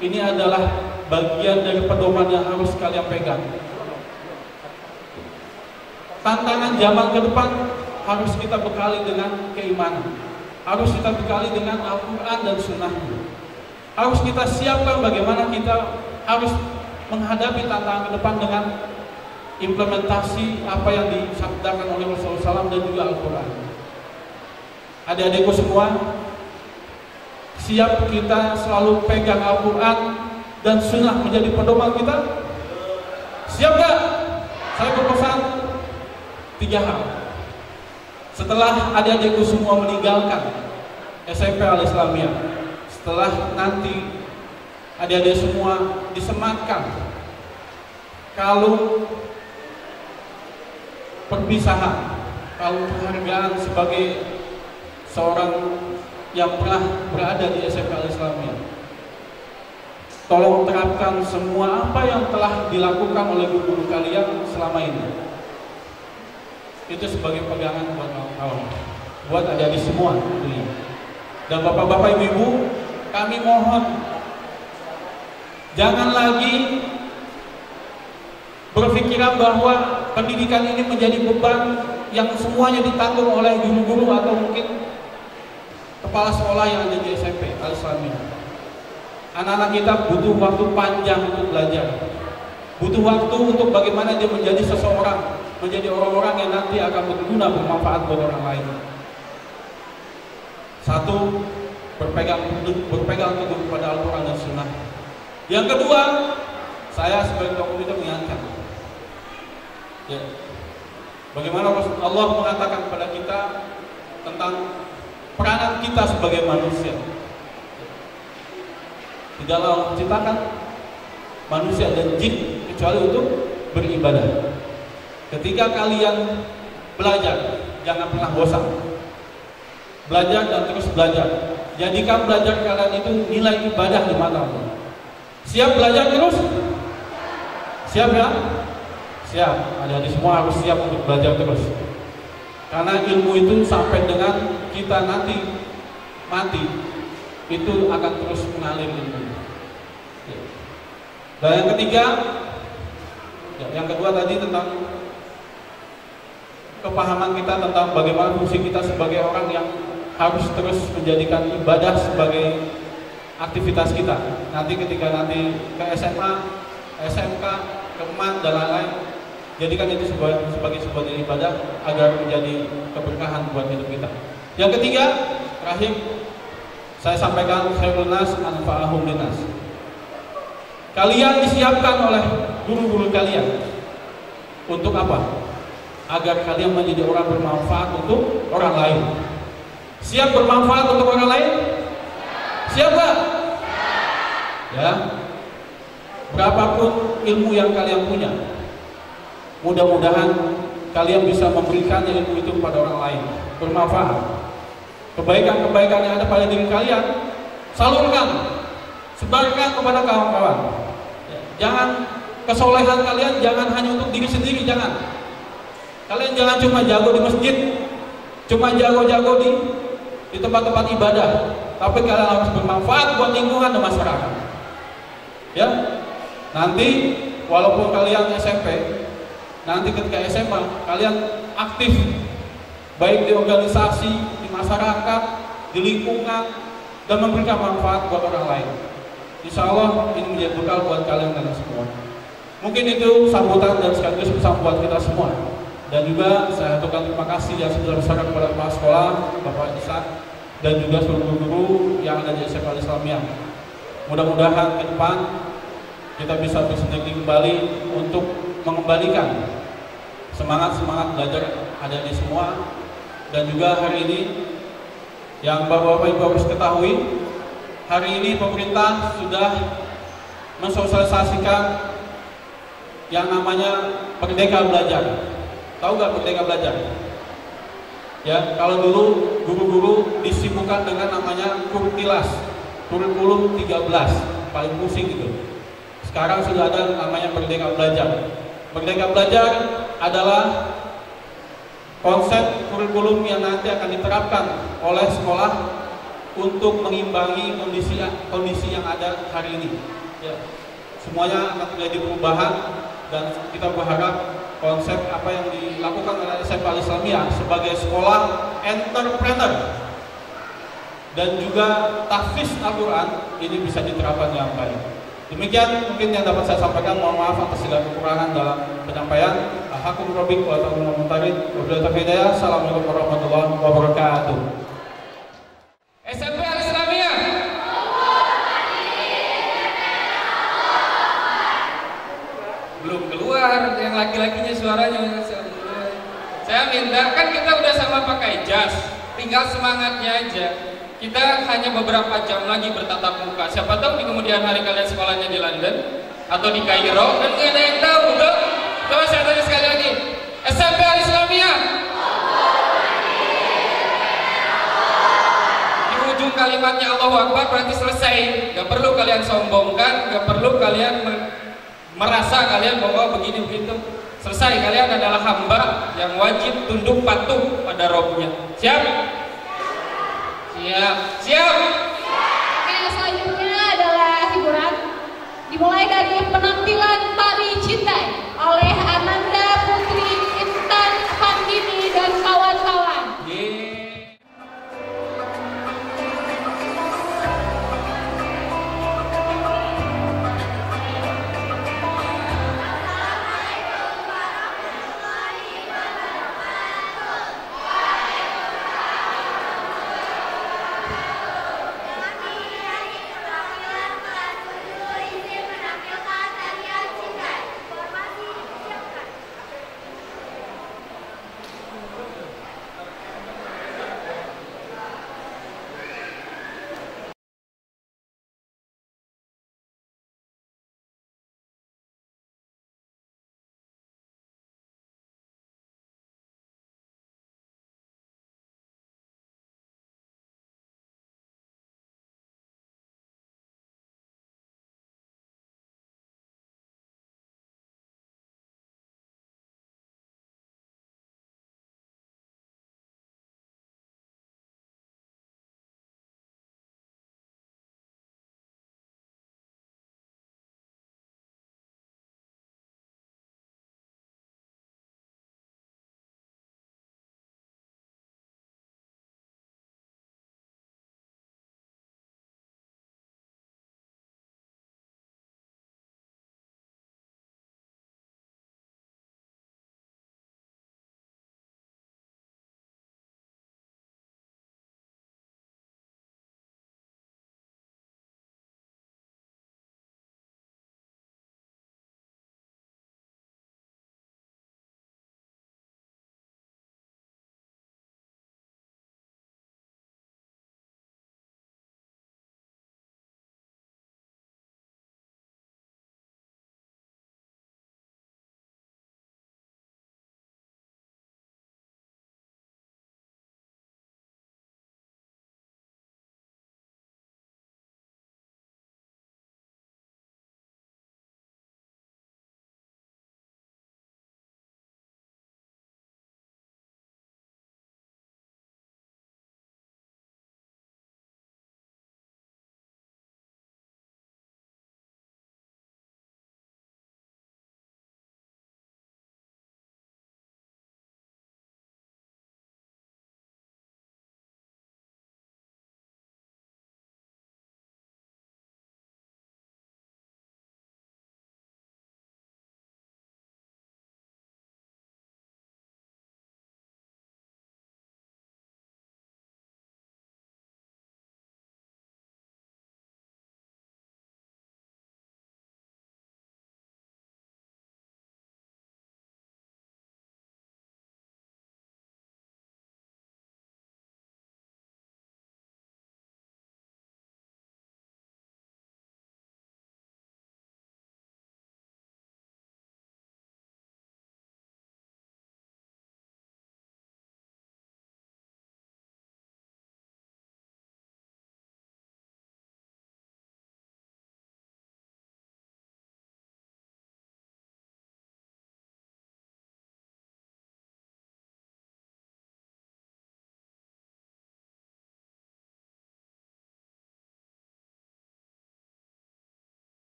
Ini adalah bagian dari pedoman yang harus kalian pegang. Tantangan zaman ke depan harus kita bekali dengan keimanan, harus kita bekali dengan Al-Quran dan Sunnah. Harus kita siapkan bagaimana kita harus menghadapi tantangan ke depan dengan implementasi apa yang disabdakan oleh Rasulullah SAW dan juga Al-Quran. Adik-adikku semua, siap kita selalu pegang Al-Quran dan Sunnah menjadi pedoman kita? Siap gak? Saya berpesan 3 hal. Setelah adik-adikku semua meninggalkan SMP Al-Islamiyah, setelah nanti adik-adik semua disematkan kalung perpisahan, kalung penghargaan sebagai seorang yang pernah berada di SMP Al-Islamiyah, tolong terapkan semua apa yang telah dilakukan oleh guru-guru kalian selama ini. Itu sebagai pegangan buat kawan-kawan, buat adik-adik semua tentunya. Dan bapak-bapak, ibu-ibu, kami mohon jangan lagi berpikiran bahwa pendidikan ini menjadi beban yang semuanya ditanggung oleh guru-guru atau mungkin kepala sekolah yang ada di SMP Al-Islamiyah. Anak-anak kita butuh waktu panjang untuk belajar, butuh waktu untuk bagaimana dia menjadi seseorang, menjadi orang-orang yang nanti akan berguna, bermanfaat buat orang lain. Satu, berpegang teguh kepada Al-Quran dan Sunnah. Yang kedua, saya sebagai tokoh itu mengingatkan, ya, bagaimana Allah mengatakan kepada kita tentang peranan kita sebagai manusia. Tidaklah Allah menciptakan manusia dan jin kecuali untuk beribadah. Ketika kalian belajar, jangan pernah bosan. Belajar dan terus belajar. Jadikan belajar kalian itu nilai ibadah di mata Allah. Siap belajar terus? Siap ya? Siap. Adik-adik semua harus siap untuk belajar terus. Karena ilmu itu sampai dengan kita nanti mati, itu akan terus mengalir ilmu. Dan yang ketiga, yang kedua tadi tentang kepahaman kita tentang bagaimana fungsi kita sebagai orang yang harus terus menjadikan ibadah sebagai aktivitas kita. Nanti ketika nanti ke SMA, SMK, ke MAN dan lain-lain, jadikan itu sebagai sebuah ibadah agar menjadi keberkahan buat hidup kita. Yang ketiga, terakhir saya sampaikan khairun nas anfa'ahum linnas. Kalian disiapkan oleh guru-guru kalian untuk apa? Agar kalian menjadi orang bermanfaat untuk orang lain. Siap bermanfaat untuk orang lain? Siap gak? Ya. Berapapun ilmu yang kalian punya, mudah-mudahan kalian bisa memberikan ilmu itu kepada orang lain, bermanfaat. Kebaikan-kebaikan yang ada pada diri kalian, salurkan, sebarkan kepada kawan-kawan. Jangan kesolehan kalian jangan hanya untuk diri sendiri, jangan. Kalian jangan cuma jago di masjid, cuma jago-jago di tempat-tempat ibadah, tapi kalian harus bermanfaat buat lingkungan dan masyarakat. Ya, nanti walaupun kalian SMP, nanti ketika SMA kalian aktif, baik di organisasi, di masyarakat, di lingkungan, dan memberikan manfaat buat orang lain. Insya Allah ini menjadi bekal buat kalian dan semua. Mungkin itu sambutan dan sekaligus pesan buat kita semua. Dan juga saya aturkan terima kasih yang sebesar-besarnya kepada kepala sekolah, Bapak Ishak, dan juga seluruh guru yang ada di SMP Al-Islamiyah. Mudah-mudahan ke depan kita bisa bersinergi kembali untuk mengembalikan semangat belajar ada di semua. Dan juga hari ini yang Bapak-Bapak Ibu harus ketahui, hari ini pemerintah sudah mensosialisasikan yang namanya Merdeka Belajar. Tahu gak Merdeka Belajar? Ya, kalau dulu guru-guru disibukkan dengan namanya Kurtilas, kurikulum 13, paling pusing gitu. Sekarang sudah ada namanya Merdeka Belajar. Merdeka Belajar adalah konsep kurikulum yang nanti akan diterapkan oleh sekolah untuk mengimbangi kondisi yang ada hari ini. Ya, semuanya akan terjadi perubahan dan kita berharap konsep apa yang dilakukan oleh SMP Al-Islamiyah sebagai sekolah entrepreneur dan juga tahfiz Al-Quran ini bisa diterapkan dengan baik. Demikian mungkin yang dapat saya sampaikan. Mohon maaf atas segala kekurangan dalam penyampaian. Hakum Robik wa ta'ala mutarid. Assalamualaikum warahmatullahi wabarakatuh. SMP Al-Islamiyah. Belum keluar yang laki-lakinya suaranya. Saya minta, kan kita udah sama pakai jas, tinggal semangatnya aja. Kita hanya beberapa jam lagi bertatap muka. Siapa tahu di kemudian hari kalian sekolahnya di London atau di Kairo, dan nggak ada yang tahu. Udah, coba saya tanya sekali lagi. SMP Al-Islamiyah. Di ujung kalimatnya Allahu Akbar berarti selesai. Gak perlu kalian sombongkan, gak perlu kalian merasa kalian bahwa begini begitu. Selesai, kalian adalah hamba yang wajib tunduk patuh pada Rabbnya. Siap? Siap. Siap.